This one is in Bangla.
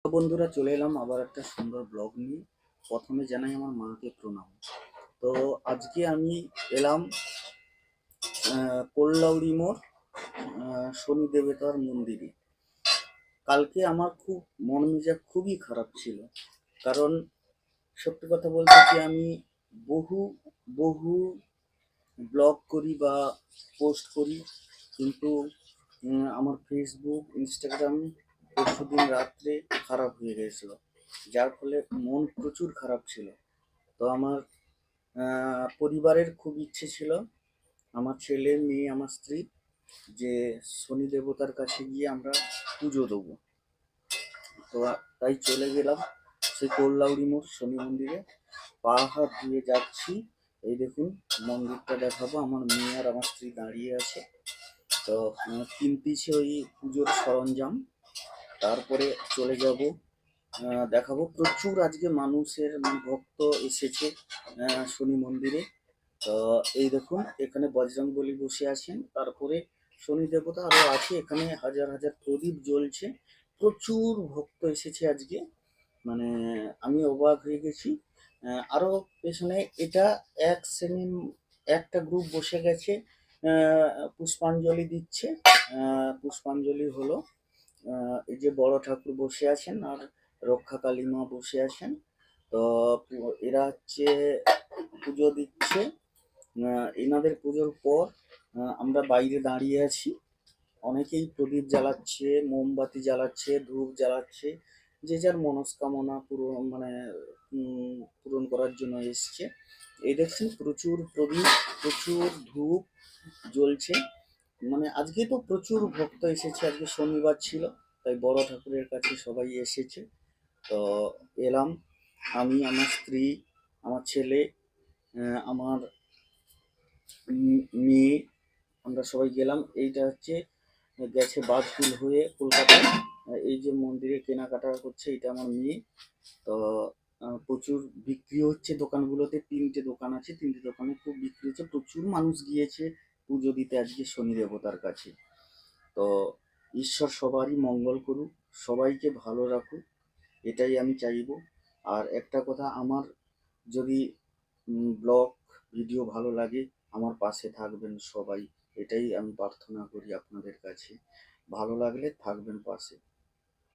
তো বন্ধুরা, চলে এলাম আবার একটা সুন্দর ব্লগ নিয়ে। প্রথমে জানাই আমার মাকে প্রণাম। তো আজকে আমি এলাম কল্লাউড়ি মোড় শনি দেবতার মন্দিরে। কালকে আমার খুব মন মেজাজ খুবই খারাপ ছিল, কারণ সত্যি কথা বলতে কি, আমি বহু বহু ব্লগ করি বা পোস্ট করি, কিন্তু আমার ফেসবুক ইনস্টাগ্রাম পরশুদিন রাত্রে খারাপ হয়ে গেছিলো, যার ফলে মন প্রচুর খারাপ ছিল। তো আমার পরিবারের খুব ইচ্ছে ছিল, আমার ছেলে মেয়ে আমার স্ত্রী, যে শনি দেবতার কাছে গিয়ে আমরা পুজো দেবো। তো তাই চলে গেলাম সেই কল্লাউড়ি মোড় শনি মন্দিরে। পা হাত ধুয়ে যাচ্ছি, এই দেখুন মন্দিরটা দেখাবো। আমার মেয়ে আর আমার স্ত্রী দাঁড়িয়ে আছে। তো কিনতেছি ওই পুজোর সরঞ্জাম, তারপরে চলে যাব। দেখাবো প্রচুর আজকে মানুষের ভক্ত এসেছে শনি মন্দিরে। তো এই দেখুন এখানে বজরংবলী বসে আছেন, তারপরে শনি দেবতা আরো আছে। এখানে হাজার হাজার প্রদীপ জ্বলছে, প্রচুর ভক্ত এসেছে আজকে, মানে আমি অবাক হয়ে গেছি। আরো পেছনে এটা এক শ্রেণী একটা গ্রুপ বসে গেছে, পুষ্পাঞ্জলি দিচ্ছে। পুষ্পাঞ্জলি হলো এই যে বড় ঠাকুর বসে আছেন আর রক্ষা কালী মা বসে আছেন। তো এরা হচ্ছে পুজো দিচ্ছে। এনাদের পুজোর পর আমরা বাইরে দাঁড়িয়ে আছি, অনেকেই প্রদীপ জ্বালাচ্ছে, মোমবাতি জ্বালাচ্ছে, ধূপ জ্বালাচ্ছে, যে যার মনস্কামনা পূরণ মানে পূরণ করার জন্য এসছে। এই দেখছেন প্রচুর প্রদীপ, প্রচুর ধূপ জ্বলছে। মানে আজকে তো প্রচুর ভক্ত এসেছে, আজকে শনিবার ছিল, তাই বড় ঠাকুরের কাছে সবাই এসেছে। তো এলাম আমি, আমার স্ত্রী, আমার ছেলে, আমার মেয়ে, আমরা সবাই গেলাম। এইটা হচ্ছে গেছে বাজকুল হয়ে কলকাতায়, এই যে মন্দিরে কেনাকাটা করছে, এটা আমার মেয়ে। তো প্রচুর বিক্রি হচ্ছে দোকানগুলোতে, তিনটে দোকান আছে, তিনটে দোকানে খুব বিক্রি হচ্ছে, প্রচুর মানুষ গিয়েছে পুজো দিতে আজকে শনি দেবতার কাছে। তো ঈশ্বর সবারই মঙ্গল করুক, সবাইকে ভালো রাখুক, এটাই আমি চাইব। আর একটা কথা, আমার যদি ব্লগ ভিডিও ভালো লাগে, আমার পাশে থাকবেন সবাই, এটাই আমি প্রার্থনা করি আপনাদের কাছে। ভালো লাগলে থাকবেন পাশে।